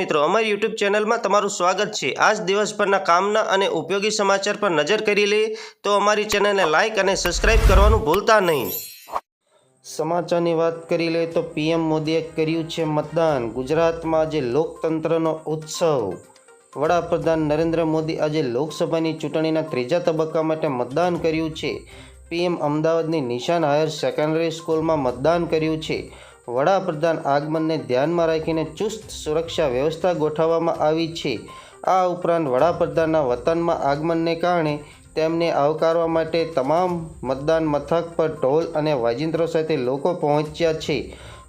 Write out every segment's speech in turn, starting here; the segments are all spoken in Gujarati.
મિત્રો, અમારી યુટ્યુબ ચેનલમાં તમારું સ્વાગત છે। આજ દિવસભરના કામના અને ઉપયોગી સમાચાર પર નજર કરી લઈએ તો અમારી ચેનલને લાઇક અને સબસ્ક્રાઇબ કરવાનું ભૂલતા નહીં। સમાચારની વાત કરી લઈએ તો પીએમ મોદીએ કર્યું છે મતદાન। ગુજરાતમાં આજે લોકતંત્રનો ઉત્સવ। વડાપ્રધાન નરેન્દ્ર મોદી આજે લોકસભાની ચૂંટણીના ત્રીજા તબક્કા માટે મતદાન કર્યું છે। પીએમ અમદાવાદની નિશાન હાયર સેકન્ડરી સ્કૂલમાં મતદાન કર્યું છે। વડાપ્રધાન આગમનને ધ્યાનમાં રાખીને ચુસ્ત સુરક્ષા વ્યવસ્થા ગોઠવવામાં આવી છે। આ ઉપરાંત વડાપ્રધાનના વતનમાં આગમનને કારણે તેમને આવકારવા માટે તમામ મતદાન મથક પર ઢોલ અને વાજિંત્રો સાથે લોકો પહોંચ્યા છે।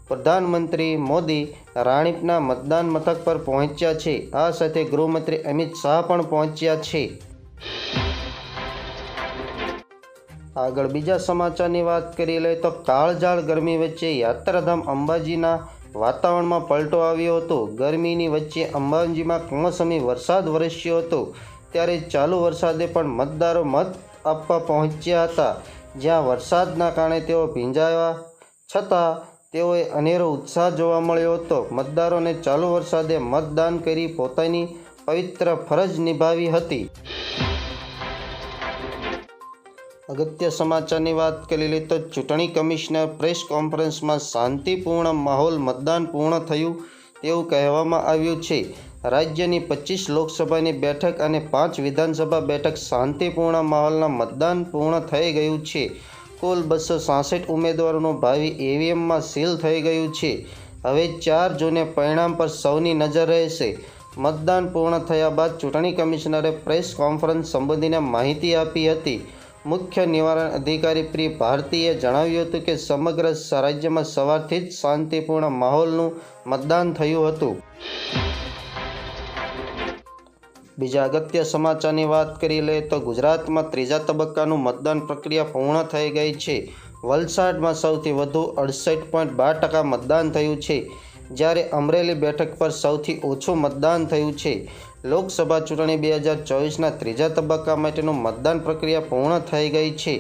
પ્રધાનમંત્રી મોદી રાણીપના મતદાન મથક પર પહોંચ્યા છે। આ સાથે ગૃહમંત્રી અમિત શાહ પણ પહોંચ્યા છે। આગળ બીજા સમાચારની વાત કરી લઈએ તો કાળઝાળ ગરમી વચ્ચે યાત્રાધામ અંબાજીના વાતાવરણમાં પલટો આવ્યો હતો। ગરમીની વચ્ચે અંબાજીમાં કમોસમી વરસાદ વરસ્યો હતો, ત્યારે ચાલુ વરસાદે પણ મતદારો મત આપવા પહોંચ્યા હતા। જ્યાં વરસાદના કારણે તેઓ ભીંજાયા છતાં તેઓએ અનેરો ઉત્સાહ જોવા મળ્યો હતો। મતદારોને ચાલુ વરસાદે મતદાન કરી પોતાની પવિત્ર ફરજ નિભાવી હતી। અગત્ય સમાચારની વાત કરી લઈએ તો ચૂંટણી કમિશનર પ્રેસ કોન્ફરન્સમાં શાંતિપૂર્ણ માહોલ મતદાન પૂર્ણ થયું તેવું કહેવામાં આવ્યું છે। રાજ્યની 25 લોકસભાની બેઠક અને 5 વિધાનસભા બેઠક શાંતિપૂર્ણ માહોલના મતદાન પૂર્ણ થઈ ગયું છે। કુલ 266 ઉમેદવારોનું ભાવિ ઈવીએમમાં સીલ થઈ ગયું છે। હવે 4 જૂને પરિણામ પર સૌની નજર રહેશે। મતદાન પૂર્ણ થયા બાદ ચૂંટણી કમિશનરે પ્રેસ કોન્ફરન્સ સંબોધીને માહિતી આપી હતી। મુખ્ય નિવારણ અધિકારી પ્રિય ભારતીએ જણાવ્યું હતું કે સમગ્ર રાજ્યમાં સવારથી જ શાંતિપૂર્ણ માહોલનું મતદાન થયું હતું। બીજા અગત્ય સમાચારની વાત કરી લઈએ તો ગુજરાતમાં ત્રીજા તબક્કાનું મતદાન પ્રક્રિયા પૂર્ણ થઈ ગઈ છે। વલસાડમાં સૌથી વધુ 68.12% મતદાન થયું છે, જ્યારે અમરેલી બેઠક પર સૌથી ઓછું મતદાન થયું છે। લોકસભા ચૂંટણી 2024ના ત્રીજા તબક્કા માટેનું મતદાન પ્રક્રિયા પૂર્ણ થઈ ગઈ છે।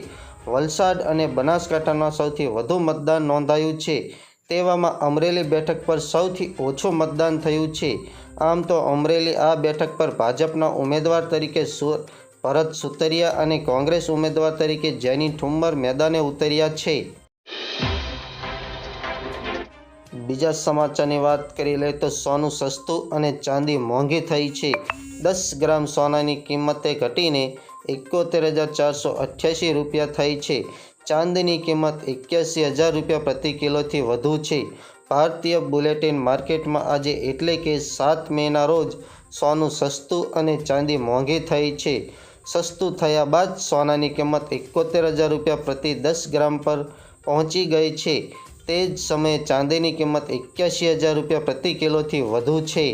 વલસાડ અને બનાસકાંઠામાં સૌથી વધુ મતદાન નોંધાયું છે, તેવામાં અમરેલી બેઠક પર સૌથી ઓછું મતદાન થયું છે। આમ તો અમરેલી આ બેઠક પર ભાજપના ઉમેદવાર તરીકે ભરત સુતરિયા અને કોંગ્રેસ ઉમેદવાર તરીકે જેની ઠુમ્મર મેદાને ઉતર્યા છે। બીજા સમાચારની વાત કરી લઈએ તો સોનું સસ્તું અને ચાંદી મોંઘી થઈ છે। 10 ગ્રામ સોનાની કિંમતે ઘટીને 71,488 રૂપિયા થઈ છે। ચાંદીની કિંમત 81,000 રૂપિયા પ્રતિ કિલોથી વધુ છે। ભારતીય બુલેટિન માર્કેટમાં આજે એટલે કે 7 મેના રોજ સોનું સસ્તું અને ચાંદી મોંઘી થઈ છે। સસ્તું થયા બાદ સોનાની કિંમત 71,000 રૂપિયા પ્રતિ 10 ગ્રામ પર પહોંચી ગઈ છે। તે જ સમયે ચાંદીની કિંમત 81,000 રૂપિયા પ્રતિ કિલોથી વધુ છે।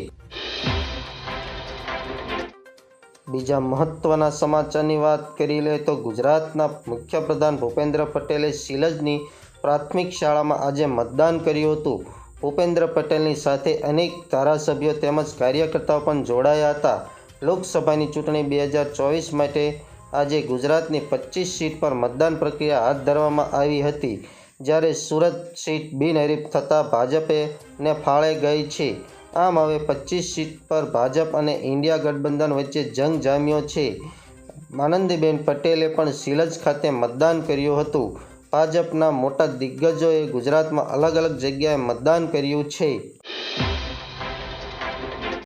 બીજા મહત્વના સમાચારની વાત કરી લઈએ તો ગુજરાતના મુખ્યપ્રધાન ભૂપેન્દ્ર પટેલે સિલજની પ્રાથમિક શાળામાં આજે મતદાન કર્યું હતું। ભૂપેન્દ્ર પટેલની સાથે અનેક ધારાસભ્યો તેમજ કાર્યકર્તાઓ પણ જોડાયા હતા। લોકસભાની ચૂંટણી 2024 માટે આજે ગુજરાતની 25 સીટ પર મતદાન પ્રક્રિયા હાથ ધરવામાં આવી હતી, જ્યારે સુરત સીટ બિનહરીફ થતાં ભાજપને ફાળે ગઈ છે। આમ હવે 25 સીટ પર ભાજપ અને ઇન્ડિયા ગઠબંધન વચ્ચે જંગ જામ્યો છે। આનંદીબેન પટેલે પણ સિલજ ખાતે મતદાન કર્યું હતું। ભાજપના મોટા દિગ્ગજોએ ગુજરાતમાં અલગ અલગ જગ્યાએ મતદાન કર્યું છે।